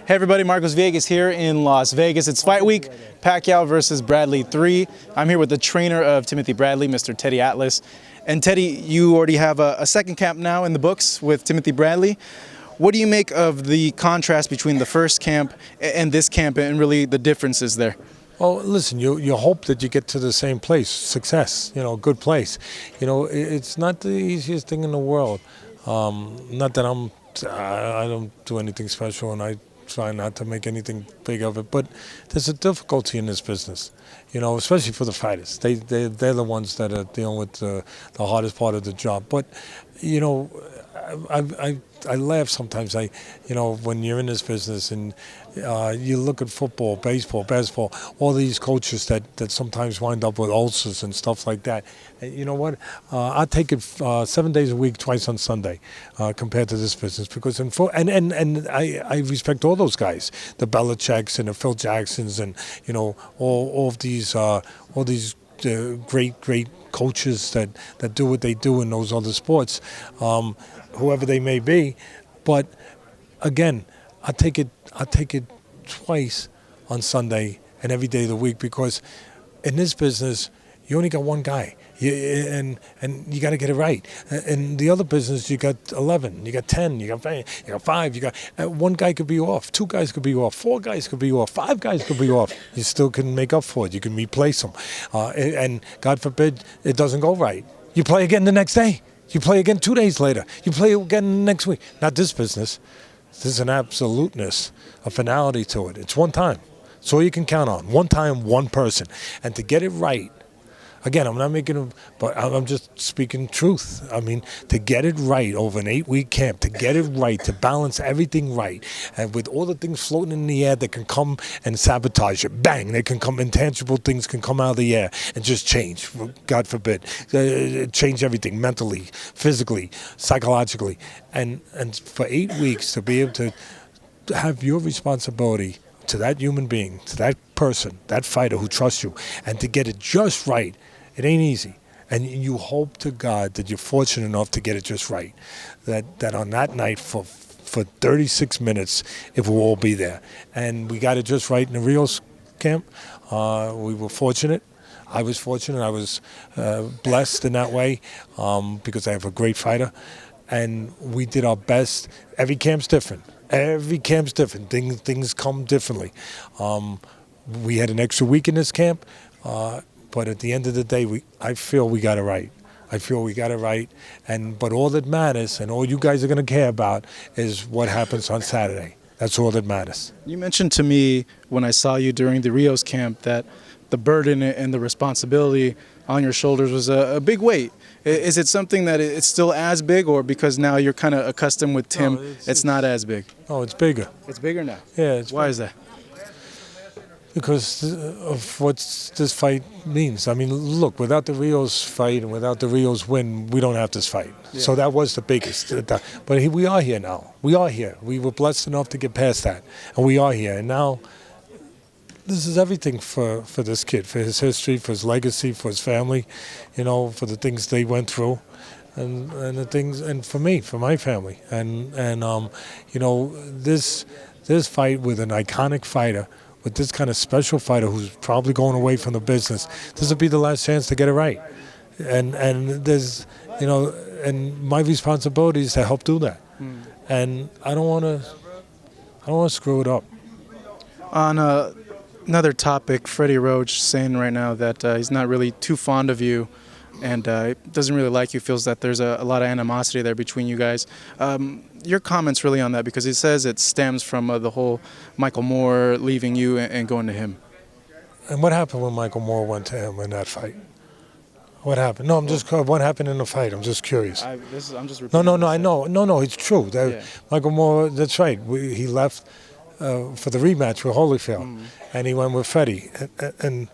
Hey everybody, Marcos Villegas here in Las Vegas. It's fight week, Pacquiao versus Bradley 3. I'm here with the trainer of Timothy Bradley, Mr. Teddy Atlas. And Teddy, you already have a second camp now in the books with Timothy Bradley. What do you make of the contrast between the first camp and this camp and really the differences there? Well, listen, you hope that you get to the same place, success, good place. It's not the easiest thing in the world. Not that I don't do anything special, and I try not to make anything big of it, but there's a difficulty in this business, especially for the fighters. They're the ones that are dealing with the hardest part of the job. But, I laugh sometimes. When you're in this business and you look at football, baseball, basketball, all these coaches that sometimes wind up with ulcers and stuff like that. You know what? I take it 7 days a week, twice on Sunday, compared to this business, because I respect all those guys, the Belichicks and the Phil Jacksons, and all of these great coaches that do what they do in those other sports, whoever they may be. But again, I take it twice on Sunday and every day of the week, because in this business you only got one guy, and you got to get it right. In the other business you got 11, you got 10, you got 5, you got one guy could be off, 2 guys could be off, 4 guys could be off, 5 guys could be off. You still can make up for it. You can replace them, and God forbid it doesn't go right, you play again the next day. You play again 2 days later. You play again next week. Not this business. There's an absoluteness, a finality to it. It's one time. It's all you can count on. One time, one person. And to get it right, again, I'm not making but I'm just speaking truth. I mean, to get it right over an 8-week camp, to get it right, to balance everything right, and with all the things floating in the air that can come and sabotage it, bang, they can come, intangible things can come out of the air and just change, God forbid, change everything, mentally, physically, psychologically. And for 8 weeks to be able to have your responsibility to that human being, to that person, that fighter who trusts you, and to get it just right, it ain't easy. And you hope to God that you're fortunate enough to get it just right, that on that night for 36 minutes it will all be there. And we got it just right in the Rios camp. We were fortunate. I was fortunate. I was blessed in that way, because I have a great fighter. And we did our best. Every camp's different. Every camp's different. Things come differently. We had an extra week in this camp, but at the end of the day, I feel we got it right. I feel we got it right. But all that matters, and all you guys are going to care about, is what happens on Saturday. That's all that matters. You mentioned to me when I saw you during the Rios camp that the burden and the responsibility on your shoulders was a big weight. Is it something that it's still as big, or because now you're kind of accustomed with Tim, it's not as big? Oh, it's bigger. It's bigger now? Yeah. Why is that? Because of what this fight means. I mean, look, without the Rios fight and without the Rios win, we don't have this fight. Yeah. So that was the biggest. But we are here now. We are here. We were blessed enough to get past that. And we are here. And now this is everything for this kid, for his history, for his legacy, for his family, for the things they went through, and the things, and for me, for my family. And this fight with an iconic fighter, with this kind of special fighter who's probably going away from the business, this will be the last chance to get it right. And there's, and my responsibility is to help do that. And I don't want to screw it up. On another topic, Freddie Roach saying right now that he's not really too fond of you and doesn't really like you, feels that there's a lot of animosity there between you guys. Your comments really on that, because he says it stems from the whole Michael Moore leaving you and going to him. And what happened when Michael Moore went to him in that fight? What happened? No, what happened in the fight? I'm just curious. I'm just repeating. No, I know. No, it's true. Michael Moore, that's right. He left for the rematch with Holyfield, and he went with Freddie. And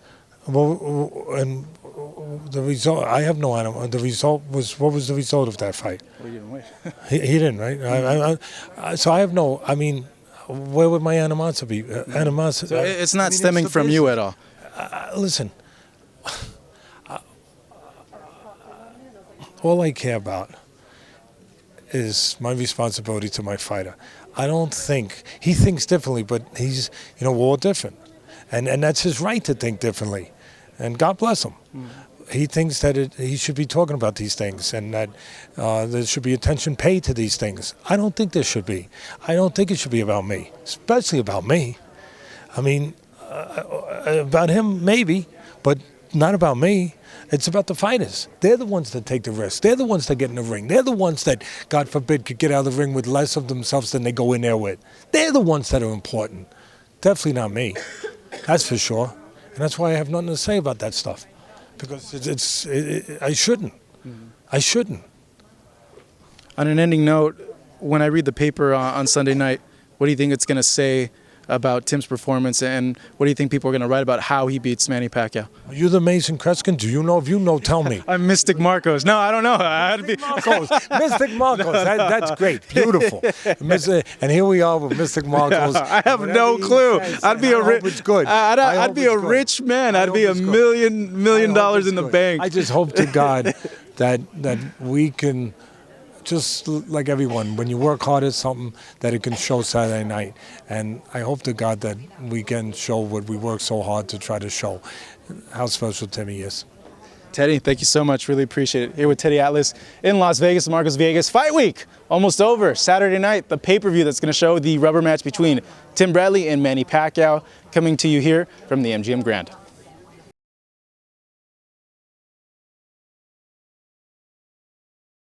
the result, I have no idea. The result was, what was the result of that fight? Well, he didn't win. he didn't, right? So I have no, where would my animosity be? So it's not stemming from you at all? Listen, all I care about is my responsibility to my fighter. I don't think he thinks differently, but he's, we're all different, and that's his right to think differently, and God bless him. He thinks that he should be talking about these things, and that there should be attention paid to these things. I don't think there should be. I don't think it should be about me, especially about me. I mean, about him maybe, but not about me. It's about the fighters. They're the ones that take the risk. They're the ones that get in the ring. They're the ones that, God forbid, could get out of the ring with less of themselves than they go in there with. They're the ones that are important. Definitely not me. That's for sure. And that's why I have nothing to say about that stuff. Because I shouldn't. I shouldn't. On an ending note, when I read the paper on Sunday night, what do you think it's going to say about Tim's performance, and what do you think people are going to write about how he beats Manny Pacquiao? Are you the Mason Kreskin? Do you know? If you know, tell me. I'm Mystic Marcos. No, I don't know. Mystic Marcos. That's great. Beautiful. And here we are with Mystic Marcos. I have no clue. I'd be a rich. Good. I'd be a rich man. I'd be $1 million in the bank. I just hope to God that we can. Just like everyone, when you work hard at something, that it can show Saturday night. And I hope to God that we can show what we work so hard to try to show, how special Timmy is. Teddy, thank you so much. Really appreciate it. Here with Teddy Atlas in Las Vegas, Marcos Villegas. Fight week almost over. Saturday night, the pay-per-view that's going to show the rubber match between Tim Bradley and Manny Pacquiao, coming to you here from the MGM Grand.